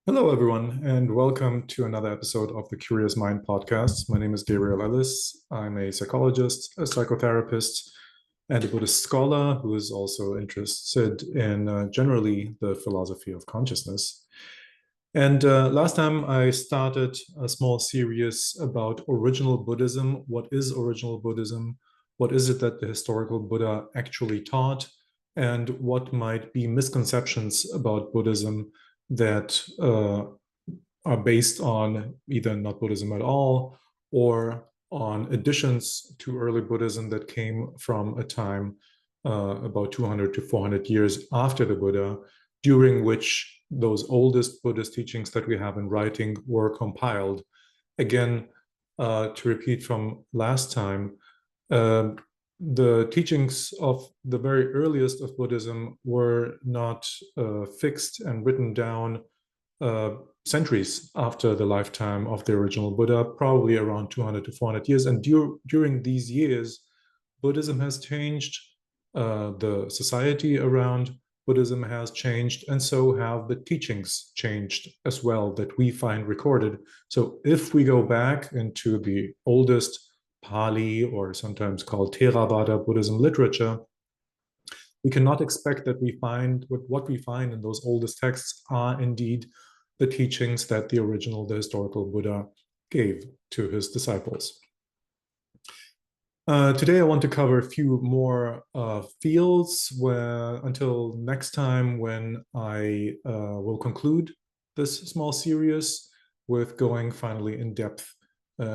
Hello, everyone, and welcome to another episode of the Curious Mind podcast. My name is Gabriel Ellis. I'm a psychologist, a psychotherapist, and a Buddhist scholar who is also interested in generally the philosophy of consciousness. And last time I started a small series about original Buddhism. What is original Buddhism? What is it that the historical Buddha actually taught? And what might be misconceptions about Buddhism that are based on either not Buddhism at all or on additions to early Buddhism that came from a time about 200 to 400 years after the Buddha, during which those oldest Buddhist teachings that we have in writing were compiled. Again, to repeat from last time, uh, the teachings of the very earliest of Buddhism were not fixed and written down uh, centuries after the lifetime of the original Buddha, probably around 200 to 400 years. And during these years, Buddhism has changed, the society around Buddhism has changed, and so have the teachings changed as well that we find recorded. So if we go back into the oldest Pali, or sometimes called Theravada Buddhism literature, we cannot expect that what we find in those oldest texts are indeed the teachings that the historical Buddha gave to his disciples. Today, I want to cover a few more fields until next time when I will conclude this small series with going finally in depth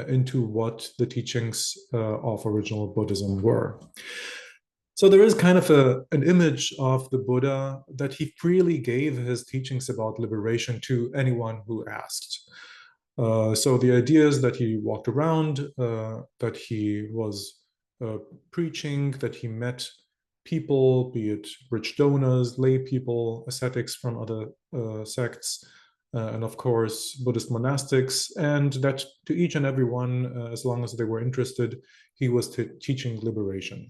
into what the teachings of original Buddhism were. So there is kind of an image of the Buddha that he freely gave his teachings about liberation to anyone who asked. So the idea is that he walked around, that he was preaching, that he met people, be it rich donors, lay people, ascetics from other sects, and of course, Buddhist monastics, and that to each and every one, as long as they were interested, he was teaching liberation.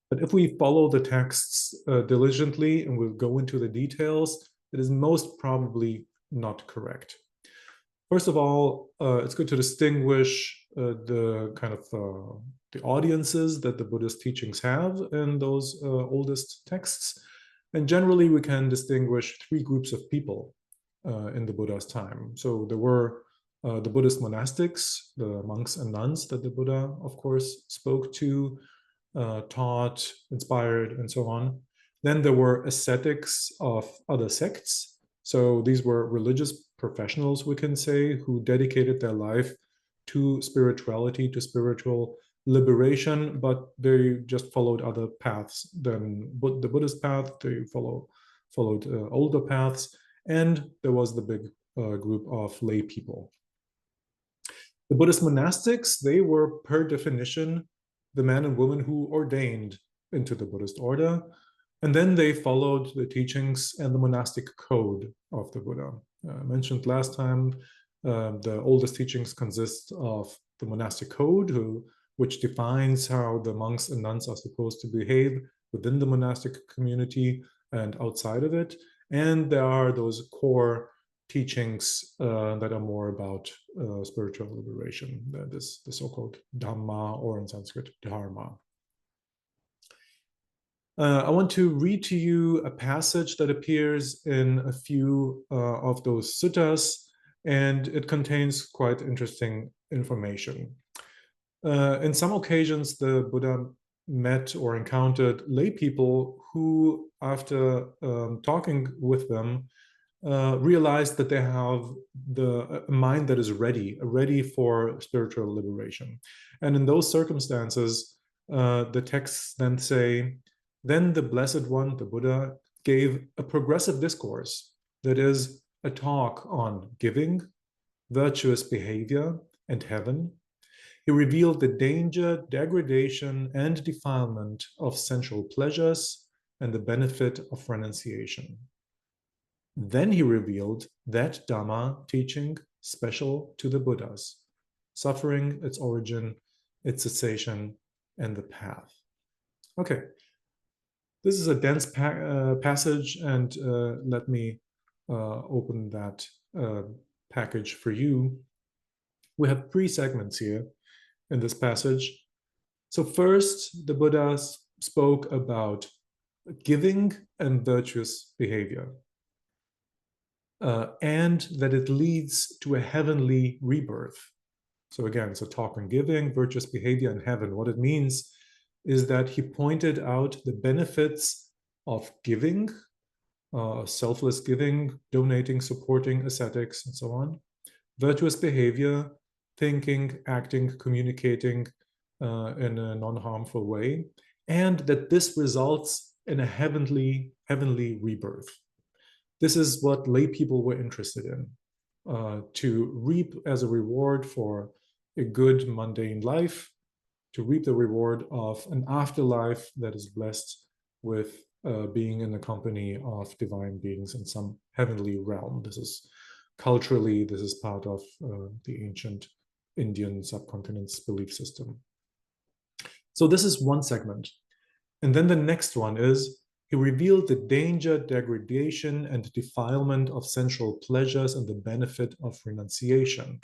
But if we follow the texts diligently and we'll go into the details, it is most probably not correct. First of all, it's good to distinguish the kind of the audiences that the Buddhist teachings have in those oldest texts. And generally, we can distinguish three groups of people in the Buddha's time. So there were the Buddhist monastics, the monks and nuns that the Buddha, of course, spoke to, taught, inspired, and so on. Then there were ascetics of other sects. So these were religious professionals, we can say, who dedicated their life to spirituality, to spiritual liberation, but they just followed other paths than the Buddhist path. They followed older paths. And there was the big group of lay people. The Buddhist monastics, they were per definition the men and women who ordained into the Buddhist order. And then they followed the teachings and the monastic code of the Buddha. I mentioned last time, the oldest teachings consist of the monastic code, which defines how the monks and nuns are supposed to behave within the monastic community and outside of it. And there are those core teachings that are more about spiritual liberation, the so-called Dhamma, or in Sanskrit, Dharma. I want to read to you a passage that appears in a few of those suttas, and it contains quite interesting information. In some occasions, the Buddha met or encountered lay people who, after talking with them, realized that they have a mind that is ready for spiritual liberation. And in those circumstances, the texts then say, then the Blessed One, the Buddha, gave a progressive discourse, that is, a talk on giving, virtuous behavior, and heaven. He revealed the danger, degradation, and defilement of sensual pleasures and the benefit of renunciation. Then he revealed that Dhamma teaching special to the Buddhas, suffering, its origin, its cessation, and the path. Okay, this is a dense passage, and let me open that package for you. We have 3 segments here in this passage. So first, the Buddha spoke about giving and virtuous behavior, and that it leads to a heavenly rebirth. So again, so talk on giving, virtuous behavior, and heaven. What it means is that he pointed out the benefits of giving, selfless giving, donating, supporting ascetics, and so on. Virtuous behavior, thinking, acting, communicating in a non-harmful way, and that this results in a heavenly rebirth. This is what lay people were interested in, to reap as a reward for a good mundane life, to reap the reward of an afterlife that is blessed with being in the company of divine beings in some heavenly realm. This is culturally, this is part of the ancient Indian subcontinent's belief system. So this is one segment. And then the next one is, he revealed the danger, degradation, and defilement of sensual pleasures and the benefit of renunciation.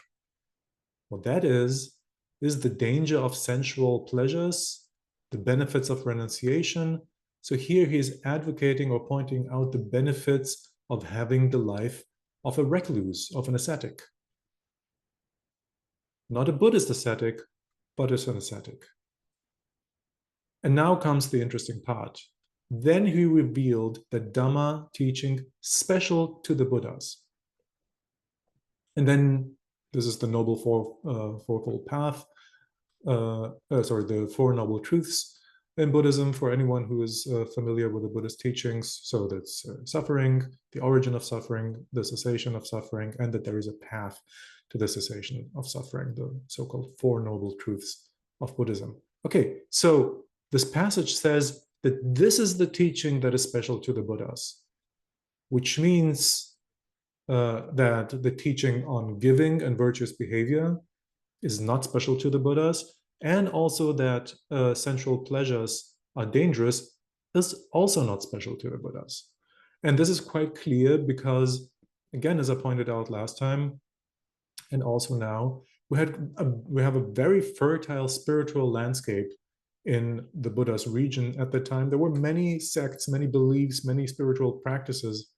What that is the danger of sensual pleasures, the benefits of renunciation. So here he is advocating or pointing out the benefits of having the life of a recluse, of an ascetic. Not a Buddhist ascetic, but as an ascetic. And now comes the interesting part. Then he revealed the Dhamma teaching special to the Buddhas. And then this is the Noble Fourfold Path, the Four Noble Truths in Buddhism for anyone who is familiar with the Buddhist teachings. So that's suffering, the origin of suffering, the cessation of suffering, and that there is a path to the cessation of suffering, the so-called Four Noble Truths of Buddhism. Okay, so this passage says that this is the teaching that is special to the Buddhas, which means that the teaching on giving and virtuous behavior is not special to the Buddhas, and also that sensual pleasures are dangerous is also not special to the Buddhas. And this is quite clear because, again, as I pointed out last time, and also now, we have a very fertile spiritual landscape in the Buddha's region at the time. There were many sects, many beliefs, many spiritual practices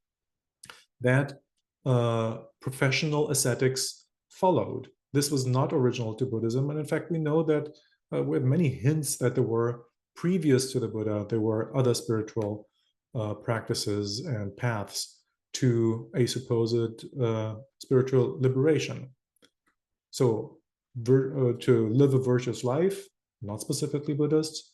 that professional ascetics followed. This was not original to Buddhism. And in fact, we know that we have many hints that there were, previous to the Buddha, there were other spiritual practices and paths to a supposed spiritual liberation. So to live a virtuous life, not specifically Buddhist,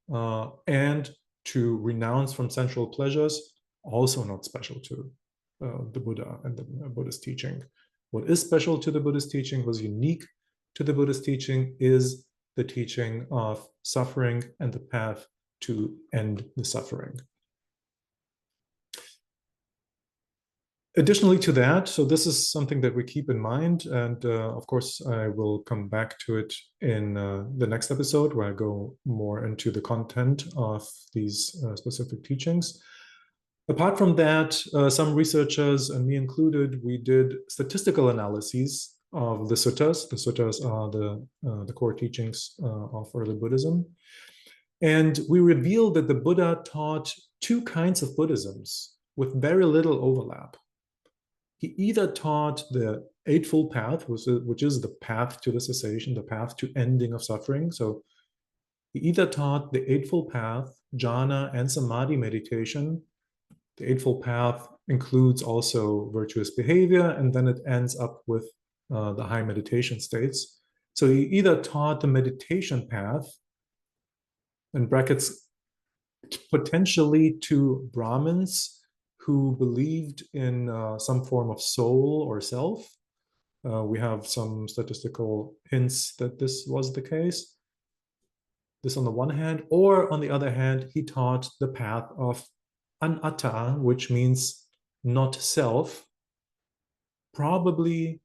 and to renounce from sensual pleasures, also not special to the Buddha and the Buddhist teaching. What is special to the Buddhist teaching, was unique to the Buddhist teaching, is the teaching of suffering and the path to end the suffering. Additionally to that, so this is something that we keep in mind, and of course I will come back to it in the next episode where I go more into the content of these specific teachings. Apart from that, some researchers, and me included, we did statistical analyses of the suttas. The suttas are the core teachings of early Buddhism. And we revealed that the Buddha taught 2 kinds of Buddhisms with very little overlap. He either taught the Eightfold Path, which is the path to the cessation, the path to ending of suffering. So he either taught the Eightfold Path, jhana, and samadhi meditation. The Eightfold Path includes also virtuous behavior, and then it ends up with the high meditation states. So he either taught the meditation path, in brackets, potentially to Brahmins who believed in some form of soul or self. We have some statistical hints that this was the case. This on the one hand, or on the other hand, he taught the path of anatta, which means not self, probably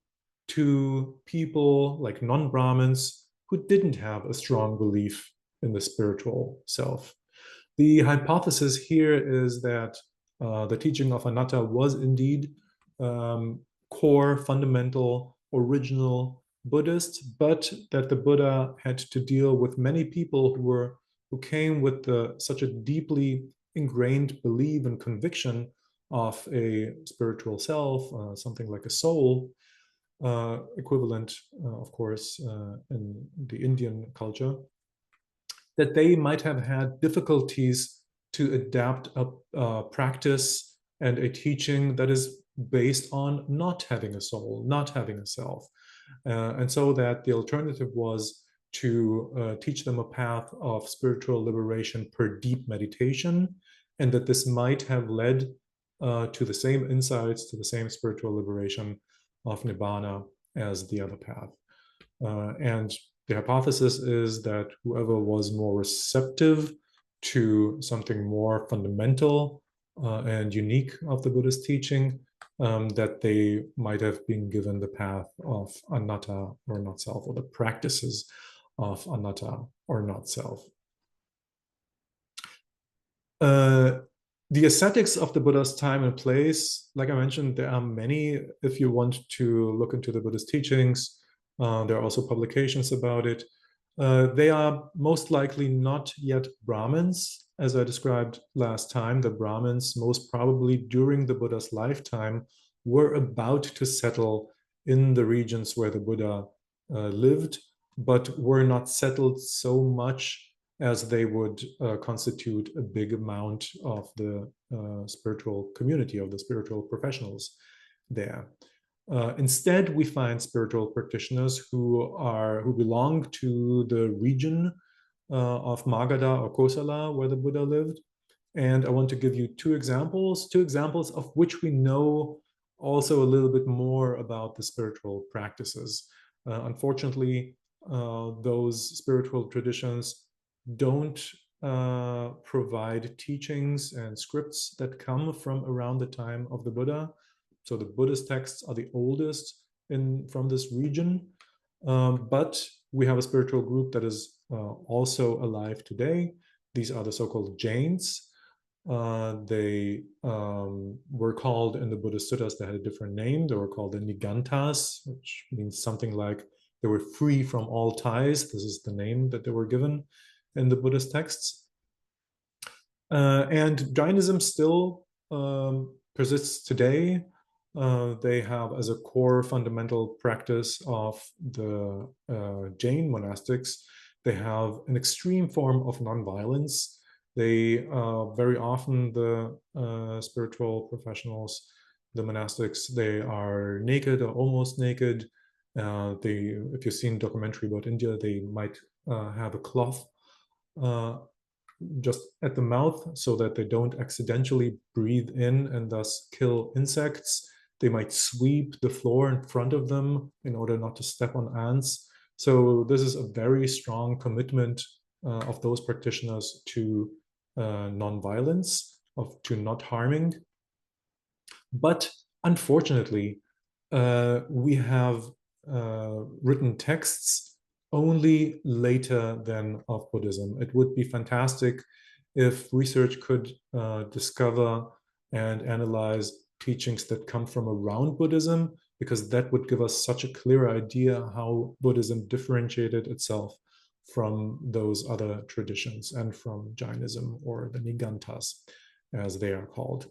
to people like non-Brahmins who didn't have a strong belief in the spiritual self. The hypothesis here is that the teaching of anatta was indeed core, fundamental, original Buddhist, but that the Buddha had to deal with many people who came with such a deeply ingrained belief and conviction of a spiritual self, something like a soul, equivalent, of course, in the Indian culture, that they might have had difficulties to adapt a practice and a teaching that is based on not having a soul, not having a self. And so that the alternative was to teach them a path of spiritual liberation per deep meditation, and that this might have led to the same insights, to the same spiritual liberation of Nibbana as the other path. And the hypothesis is that whoever was more receptive to something more fundamental and unique of the Buddhist teaching, that they might have been given the path of anatta or not self, or the practices of anatta or not self. The ascetics of the Buddha's time and place, like I mentioned, there are many. If you want to look into the Buddhist teachings, there are also publications about it. They are most likely not yet Brahmins, as I described last time. The Brahmins, most probably during the Buddha's lifetime, were about to settle in the regions where the Buddha lived, but were not settled so much as they would constitute a big amount of the spiritual community, of the spiritual professionals there. Instead, we find spiritual practitioners who belong to the region of Magadha or Kosala, where the Buddha lived. And I want to give you two examples of which we know also a little bit more about the spiritual practices. Unfortunately, those spiritual traditions don't provide teachings and scripts that come from around the time of the Buddha. So the Buddhist texts are the oldest from this region, but we have a spiritual group that is also alive today. These are the so-called Jains. They were called in the Buddhist suttas, they had a different name. They were called the Nigantas, which means something like they were free from all ties. This is the name that they were given in the Buddhist texts. And Jainism still persists today. They have as a core fundamental practice of the Jain monastics, they have an extreme form of nonviolence. They very often, the spiritual professionals, the monastics, they are naked or almost naked. If you've seen a documentary about India, they might have a cloth just at the mouth so that they don't accidentally breathe in and thus kill insects. They might sweep the floor in front of them in order not to step on ants. So this is a very strong commitment of those practitioners to nonviolence, to not harming. But unfortunately, we have written texts only later than of Buddhism. It would be fantastic if research could discover and analyze teachings that come from around Buddhism, because that would give us such a clear idea how Buddhism differentiated itself from those other traditions and from Jainism, or the Nigantas, as they are called.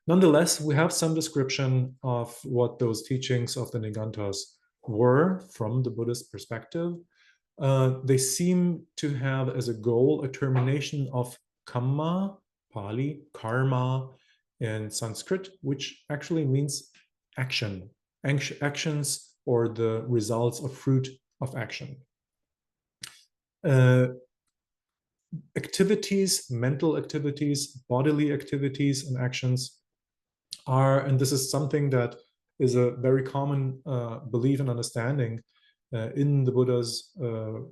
Nonetheless, we have some description of what those teachings of the Nigantas were from the Buddhist perspective. They seem to have as a goal a termination of kamma, Pali, karma in Sanskrit, which actually means action, actions, or the results of fruit of action. Activities, mental activities, bodily activities and actions are, and this is something that is a very common belief and understanding in the Buddha's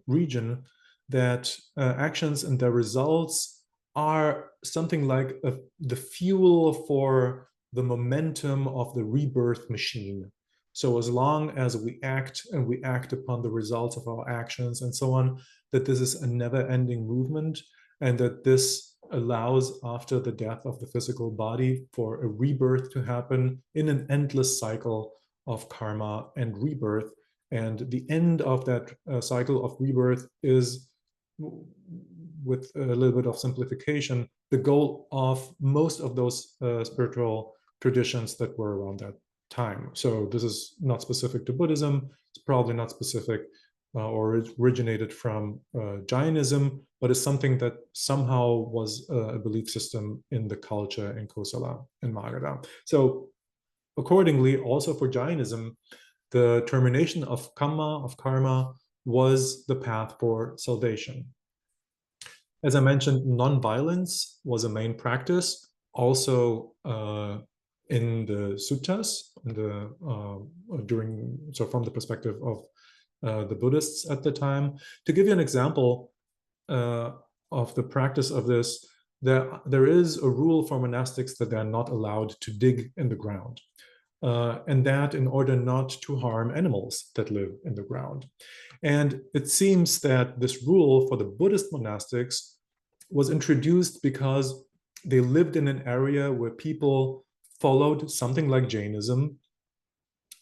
region, that actions and their results are something like the fuel for the momentum of the rebirth machine. So as long as we act and we act upon the results of our actions and so on, that this is a never-ending movement, and that this allows, after the death of the physical body, for a rebirth to happen in an endless cycle of karma and rebirth. And the end of that cycle of rebirth is, with a little bit of simplification, the goal of most of those spiritual traditions that were around that time. So this is not specific to Buddhism. It's probably not specific or originated from Jainism, but is something that somehow was a belief system in the culture in Kosala and Magadha. So accordingly, also for Jainism, the termination of karma, was the path for salvation. As I mentioned, non-violence was a main practice, also in the suttas, so from the perspective of the Buddhists at the time. To give you an example of the practice of this, there is a rule for monastics that they're not allowed to dig in the ground. And that in order not to harm animals that live in the ground. And it seems that this rule for the Buddhist monastics was introduced because they lived in an area where people followed something like Jainism,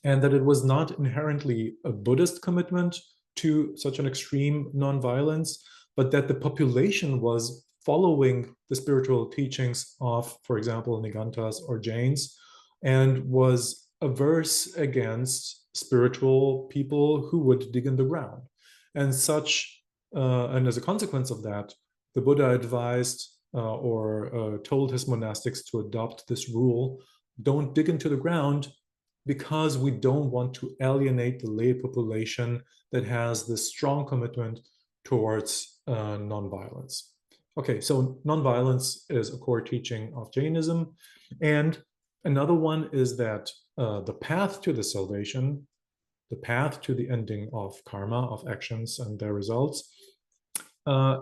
and that it was not inherently a Buddhist commitment to such an extreme nonviolence, but that the population was following the spiritual teachings of, for example, Nigantas or Jains, and was averse against spiritual people who would dig in the ground. And and as a consequence of that, the Buddha advised or told his monastics to adopt this rule: don't dig into the ground, because we don't want to alienate the lay population that has this strong commitment towards nonviolence. Okay, so nonviolence is a core teaching of Jainism. And another one is that the path to the salvation, the path to the ending of karma, of actions and their results,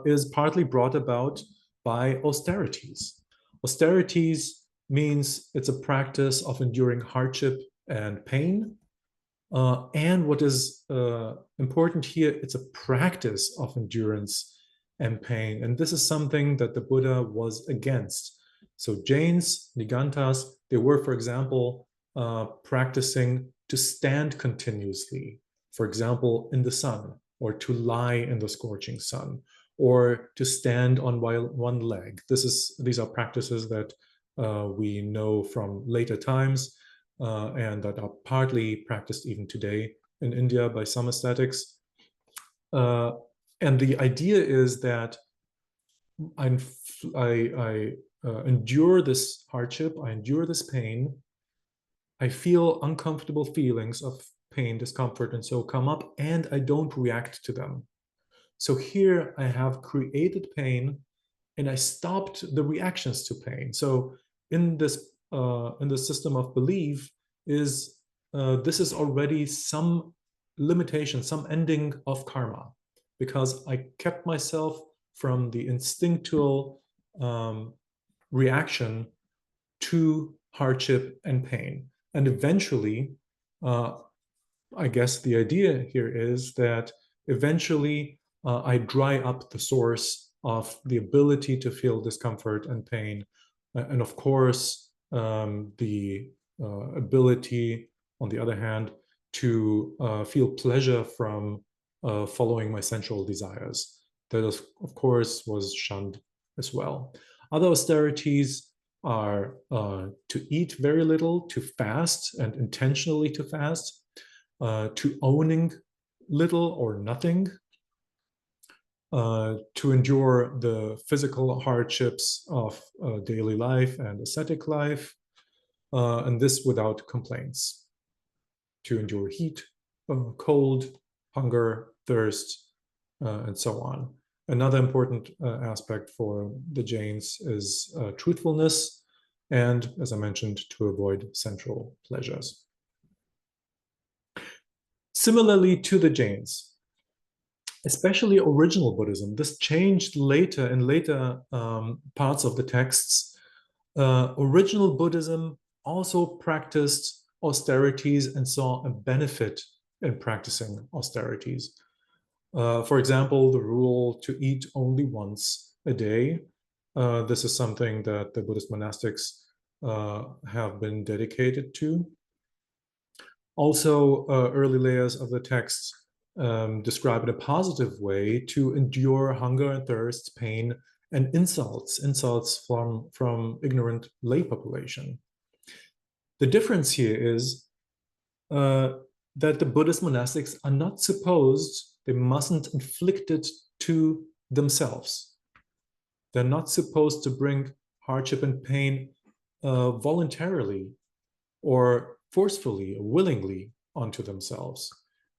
is partly brought about by austerities. Austerities means it's a practice of enduring hardship and pain. And what is important here, it's a practice of endurance and pain. And this is something that the Buddha was against. So Jains, Nigantas, they were, for example, practicing to stand continuously, for example, in the sun, or to lie in the scorching sun, or to stand on one leg. These are practices that we know from later times, and that are partly practiced even today in India by some ascetics. And the idea is that I endure this hardship, I endure this pain, I feel uncomfortable feelings of pain, discomfort, and so come up, and I don't react to them. So here I have created pain, and I stopped the reactions to pain. So in this system of belief, this is already some limitation, some ending of karma, because I kept myself from the instinctual reaction to hardship and pain. And eventually, I guess the idea here is that eventually I dry up the source of the ability to feel discomfort and pain. And of course, the ability, on the other hand, to feel pleasure from following my sensual desires. That, of course, was shunned as well. Other austerities are to eat very little, to fast, and intentionally to fast, to owning little or nothing, to endure the physical hardships of daily life and ascetic life, and this without complaints, to endure heat, cold, hunger, thirst, and so on. Another important aspect for the Jains is truthfulness, and, as I mentioned, to avoid sensual pleasures. Similarly to the Jains, especially original Buddhism, this changed later in later parts of the texts. Original Buddhism also practiced austerities and saw a benefit in practicing austerities. For example, the rule to eat only once a day This is something that the Buddhist monastics have been dedicated to. Also, early layers of the text describe in a positive way to endure hunger and thirst, pain, and insults from ignorant lay population. The difference here is that the Buddhist monastics are not supposed, they mustn't inflict it to themselves. They're not supposed to bring hardship and pain voluntarily or forcefully or willingly onto themselves.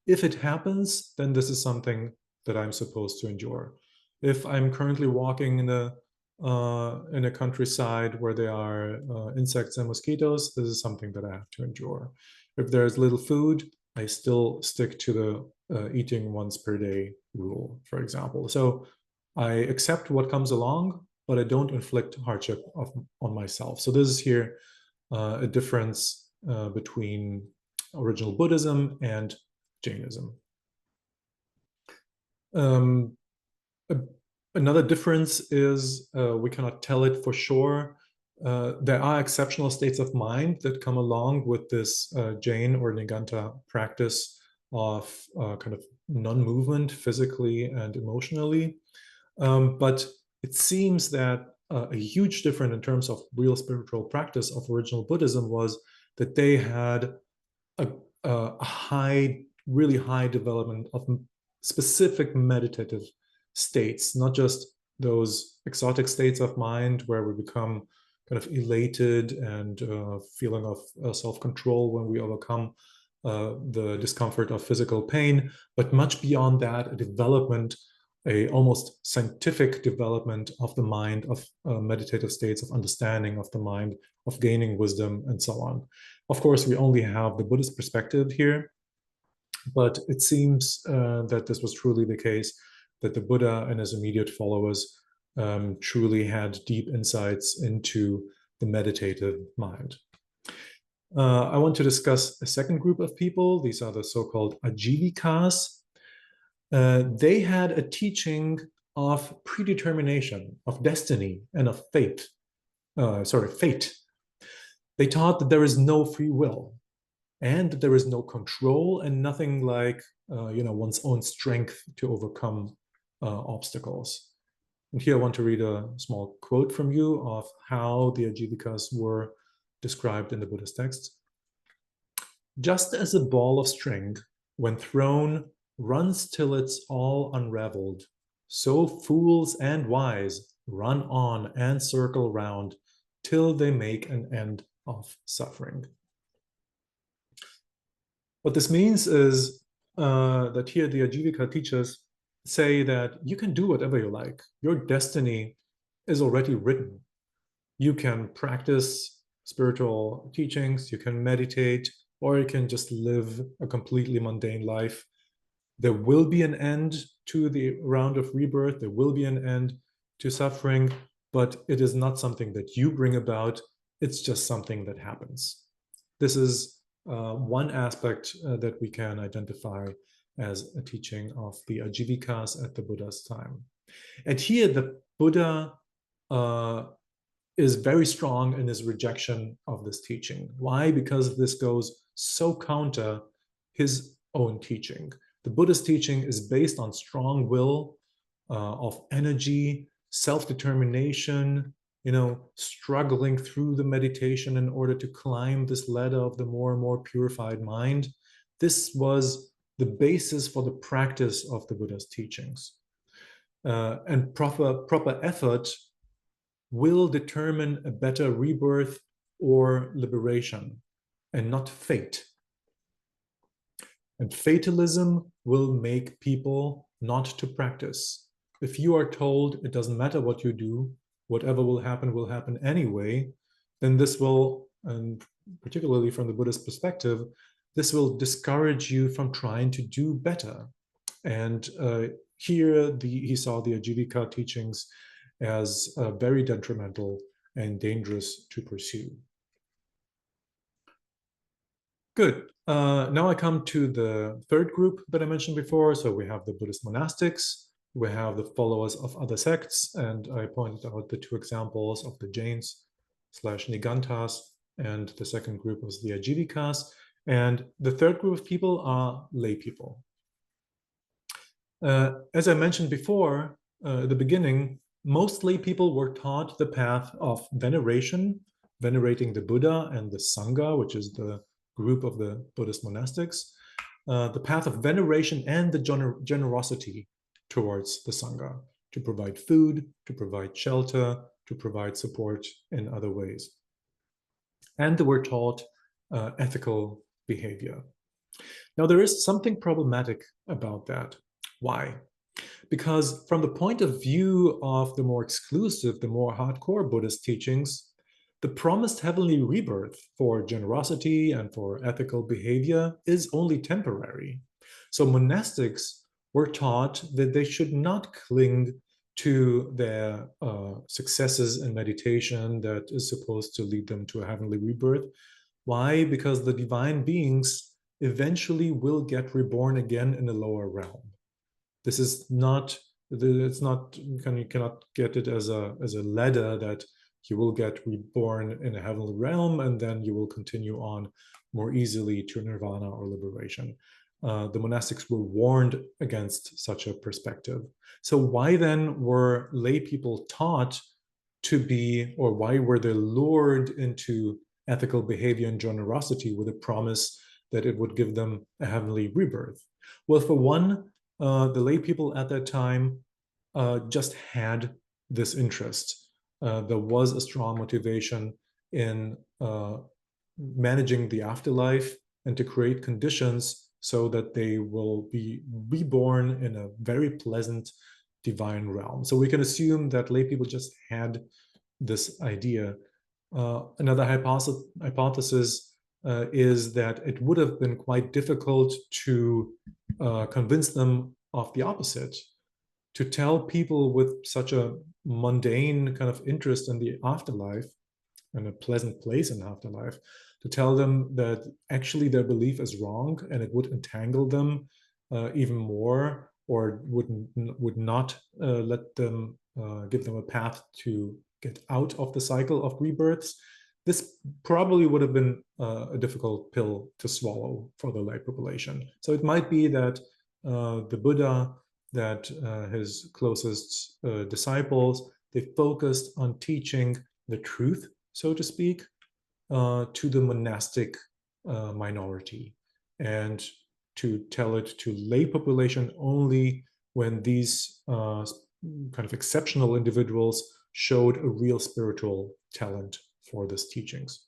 If it happens, then this is something that I'm supposed to endure. If I'm currently walking in a countryside where there are insects and mosquitoes, this is something that I have to endure. If there's little food, I still stick to the eating once per day rule, for example. So I accept what comes along, but I don't inflict hardship on myself. So this is here a difference between original Buddhism and Jainism. Another difference is we cannot tell it for sure. There are exceptional states of mind that come along with this Jain or Niganta practice of kind of non-movement physically and emotionally. But it seems that a huge difference in terms of real spiritual practice of original Buddhism was that they had a high, really high development of specific meditative states, not just those exotic states of mind where we become kind of elated and feeling of self-control when we overcome the discomfort of physical pain, but much beyond that, a development, a almost scientific development of the mind, of meditative states, of understanding of the mind, of gaining wisdom, and so on. Of course, we only have the Buddhist perspective here, but it seems that this was truly the case, that the Buddha and his immediate followers truly had deep insights into the meditative mind. I want to discuss a second group of people. These are the so-called Ajivikas. They had a teaching of predetermination, of destiny, and of fate. Fate. They taught that there is no free will, and that there is no control, and nothing like one's own strength to overcome obstacles. And here I want to read a small quote from you of how the Ajivikas were described in the Buddhist texts. Just as a ball of string, when thrown, runs till it's all unraveled, so fools and wise run on and circle round till they make an end of suffering. What this means is that here the Ajivika teachers say that you can do whatever you like. Your destiny is already written. You can practice spiritual teachings, you can meditate, or you can just live a completely mundane life. There will be an end to the round of rebirth. There will be an end to suffering, but it is not something that you bring about. It's just something that happens. This is one aspect that we can identify as a teaching of the Ajivikas at the Buddha's time. And here the Buddha is very strong in his rejection of this teaching. Why? Because this goes so counter his own teaching. The Buddhist teaching is based on strong will, of energy, self-determination, struggling through the meditation in order to climb this ladder of the more and more purified mind. This was the basis for the practice of the Buddha's teachings. And proper effort will determine a better rebirth or liberation, and not fate. And fatalism will make people not to practice. If you are told it doesn't matter what you do, whatever will happen anyway, then this will, and particularly from the Buddhist perspective, this will discourage you from trying to do better. And here he saw the Ajivika teachings as very detrimental and dangerous to pursue. Good. Now I come to the third group that I mentioned before. So we have the Buddhist monastics. we have the followers of other sects, and I pointed out the two examples of the Jains / Nigantas, and the second group was the Ajivikas, and the third group of people are lay people. As I mentioned before, at the beginning, most lay people were taught the path of veneration, venerating the Buddha and the Sangha, which is the group of the Buddhist monastics, the path of veneration and the generosity towards the Sangha, to provide food, to provide shelter, to provide support in other ways. And they were taught ethical behavior. Now, there is something problematic about that. Why? Because from the point of view of the more exclusive, the more hardcore Buddhist teachings, the promised heavenly rebirth for generosity and for ethical behavior is only temporary. So monastics were taught that they should not cling to their successes in meditation that is supposed to lead them to a heavenly rebirth. Why? Because the divine beings eventually will get reborn again in a lower realm. This is not, it's not, you cannot get it as a ladder that you will get reborn in a heavenly realm and then you will continue on more easily to nirvana or liberation. The monastics were warned against such a perspective. So why then were lay people taught to be, or why were they lured into ethical behavior and generosity with a promise that it would give them a heavenly rebirth? Well, for one, the lay people at that time just had this interest. There was a strong motivation in managing the afterlife and to create conditions so that they will be reborn in a very pleasant divine realm. So we can assume that lay people just had this idea. Another hypothesis is that it would have been quite difficult to convince them of the opposite, to tell people with such a mundane kind of interest in the afterlife and a pleasant place in afterlife, to tell them that actually their belief is wrong and it would entangle them even more, or would not let them give them a path to get out of the cycle of rebirths. This probably would have been a difficult pill to swallow for the lay population. So it might be that the Buddha, that his closest disciples, they focused on teaching the truth, so to speak, to the monastic minority, and to tell it to lay population only when these kind of exceptional individuals showed a real spiritual talent for these teachings.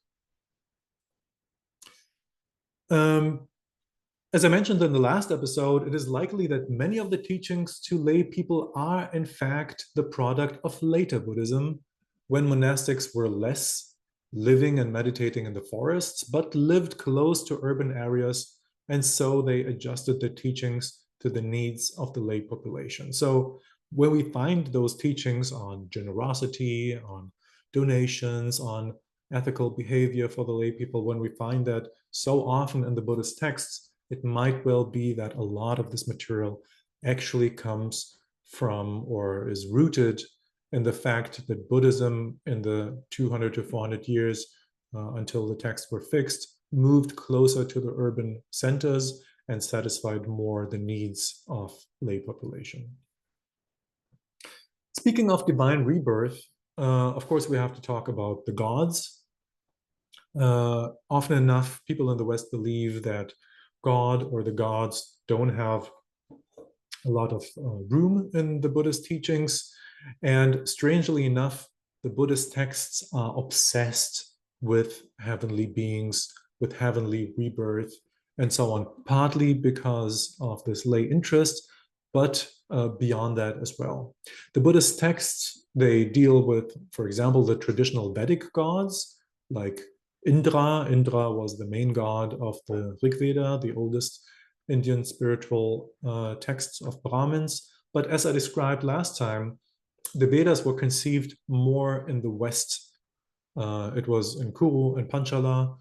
As I mentioned in the last episode, it is likely that many of the teachings to lay people are in fact the product of later Buddhism, when monastics were less living and meditating in the forests, but lived close to urban areas, and so they adjusted their teachings to the needs of the lay population. So when we find those teachings on generosity, on donations, on ethical behavior for the lay people, when we find that so often in the Buddhist texts, it might well be that a lot of this material actually comes from or is rooted in the fact that Buddhism in the 200 to 400 years until the texts were fixed moved closer to the urban centers and satisfied more the needs of lay population. Speaking of divine rebirth, of course, we have to talk about the gods. Often enough, people in the West believe that God or the gods don't have a lot of room in the Buddhist teachings. And strangely enough, the Buddhist texts are obsessed with heavenly beings, with heavenly rebirth, and so on, partly because of this lay interest, but beyond that as well. The Buddhist texts, they deal with, for example, the traditional Vedic gods, like Indra. Indra was the main god of the Rig Veda, the oldest Indian spiritual texts of Brahmins. But as I described last time, the Vedas were conceived more in the West. It was in Kuru and Panchala,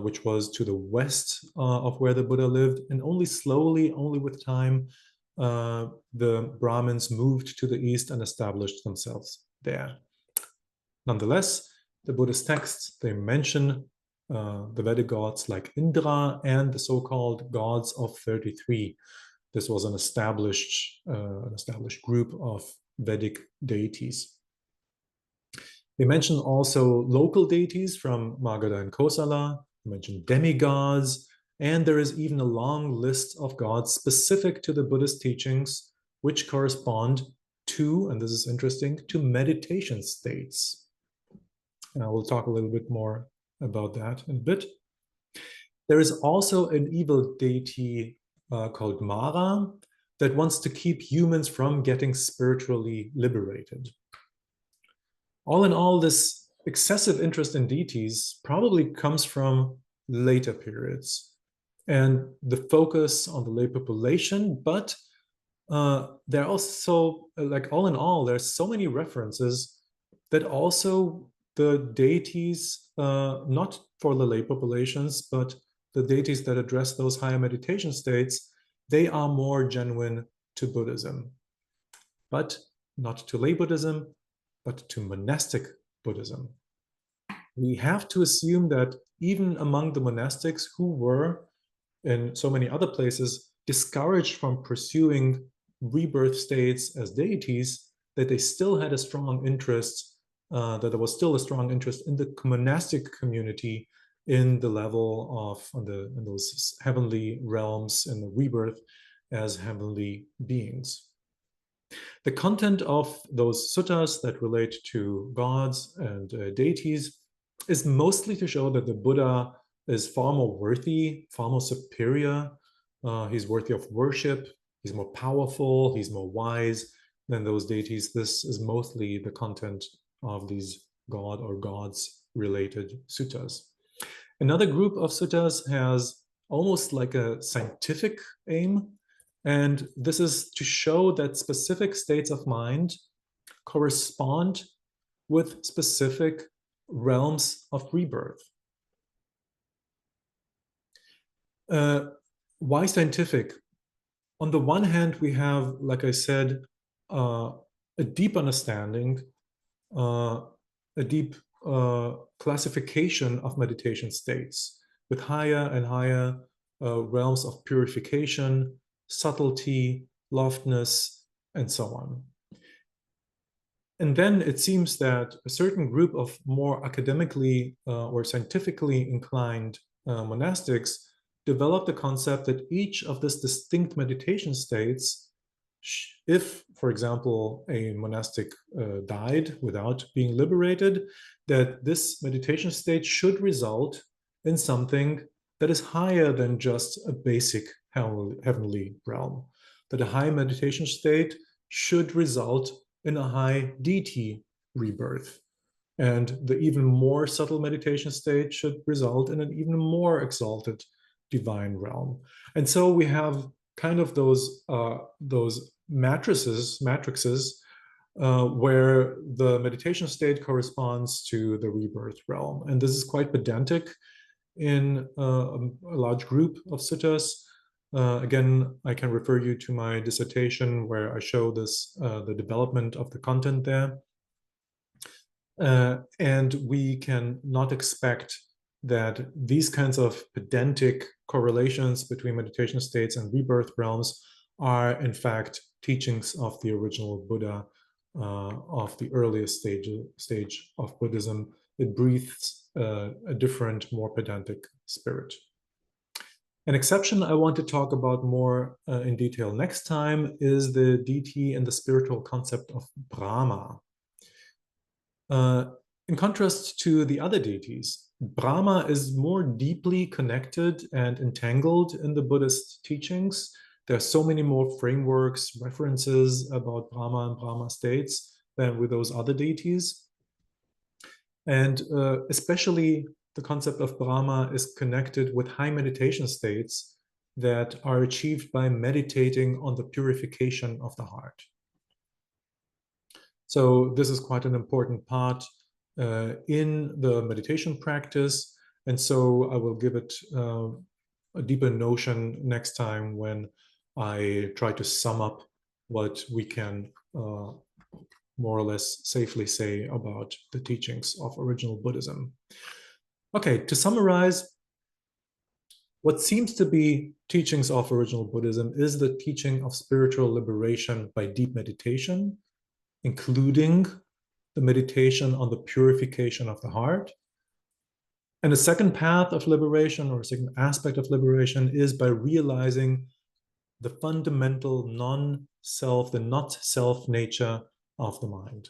which was to the west of where the Buddha lived, and only slowly, only with time, the Brahmins moved to the east and established themselves there. Nonetheless, the Buddhist texts, they mention the Vedic gods like Indra and the so-called gods of 33. This was an established group of Vedic deities. They mention also local deities from Magadha and Kosala. They mention demigods, and there is even a long list of gods specific to the Buddhist teachings, which correspond to, and this is interesting, to meditation states. And I will talk a little bit more about that in a bit. There is also an evil deity called Mara that wants to keep humans from getting spiritually liberated. All in all, this excessive interest in deities probably comes from later periods and the focus on the lay population, but there are also, like all in all, there's so many references that also the deities, not for the lay populations, but the deities that address those higher meditation states, they are more genuine to Buddhism, but not to lay Buddhism, but to monastic Buddhism. We have to assume that even among the monastics who were in so many other places discouraged from pursuing rebirth states as deities, that they still had a strong interest, that there was still a strong interest in the monastic community in the level of in those heavenly realms and the rebirth as heavenly beings. The content of those suttas that relate to gods and deities is mostly to show that the Buddha is far more worthy, far more superior. He's worthy of worship. He's more powerful. He's more wise than those deities. This is mostly the content of these god or gods related suttas. Another group of suttas has almost like a scientific aim. And this is to show that specific states of mind correspond with specific realms of rebirth. Why scientific? On the one hand, we have, like I said, a deep understanding, a deep classification of meditation states with higher and higher realms of purification, subtlety, loftness, and so on. And then it seems that a certain group of more academically or scientifically inclined monastics developed the concept that each of these distinct meditation states, if, for example, a monastic died without being liberated, that this meditation state should result in something that is higher than just a basic heavenly realm, that a high meditation state should result in a high deity rebirth. And the even more subtle meditation state should result in an even more exalted divine realm. And so we have kind of those matrices where the meditation state corresponds to the rebirth realm. And this is quite pedantic in a large group of suttas. Again, I can refer you to my dissertation where I show this, the development of the content there. And we can not expect that these kinds of pedantic correlations between meditation states and rebirth realms are in fact teachings of the original Buddha, of the earliest stage of Buddhism. It breathes a different, more pedantic spirit. An exception I want to talk about more in detail next time is the deity and the spiritual concept of Brahma. In contrast to the other deities, Brahma is more deeply connected and entangled in the Buddhist teachings. There are so many more frameworks, references about Brahma and Brahma states than with those other deities. And especially the concept of Brahma is connected with high meditation states that are achieved by meditating on the purification of the heart. So this is quite an important part in the meditation practice. And so I will give it a deeper notion next time when I try to sum up what we can more or less safely say about the teachings of original Buddhism. Okay, to summarize, what seems to be teachings of original Buddhism is the teaching of spiritual liberation by deep meditation, including the meditation on the purification of the heart. And the second path of liberation, or second aspect of liberation, is by realizing the fundamental non-self, the not-self nature of the mind.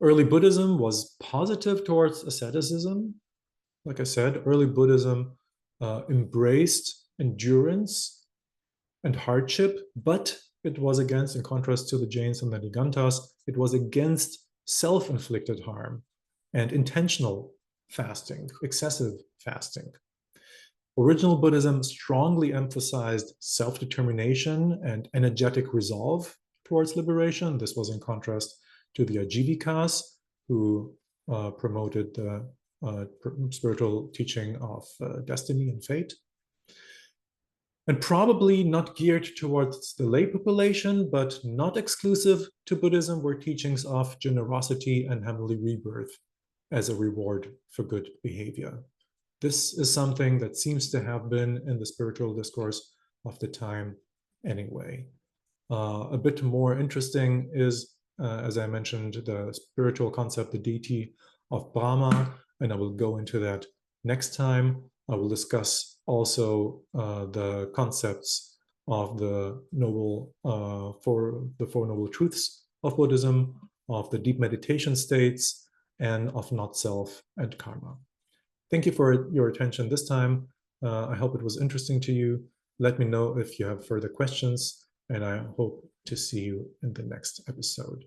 Early Buddhism was positive towards asceticism. Like I said, early Buddhism embraced endurance and hardship, but it was against, in contrast to the Jains and the Nigantas, it was against self-inflicted harm and intentional fasting, excessive fasting. Original Buddhism strongly emphasized self-determination and energetic resolve towards liberation. This was in contrast to the Ajivikas, who promoted the spiritual teaching of destiny and fate. And probably not geared towards the lay population, but not exclusive to Buddhism, were teachings of generosity and heavenly rebirth as a reward for good behavior. This is something that seems to have been in the spiritual discourse of the time anyway. A bit more interesting is, as I mentioned, the spiritual concept, the deity of Brahma, and I will go into that next time. I will discuss also the concepts of the Four Noble Truths of Buddhism, of the deep meditation states, and of not self and karma. Thank you for your attention this time. I hope it was interesting to you. Let me know if you have further questions, and I hope to see you in the next episode.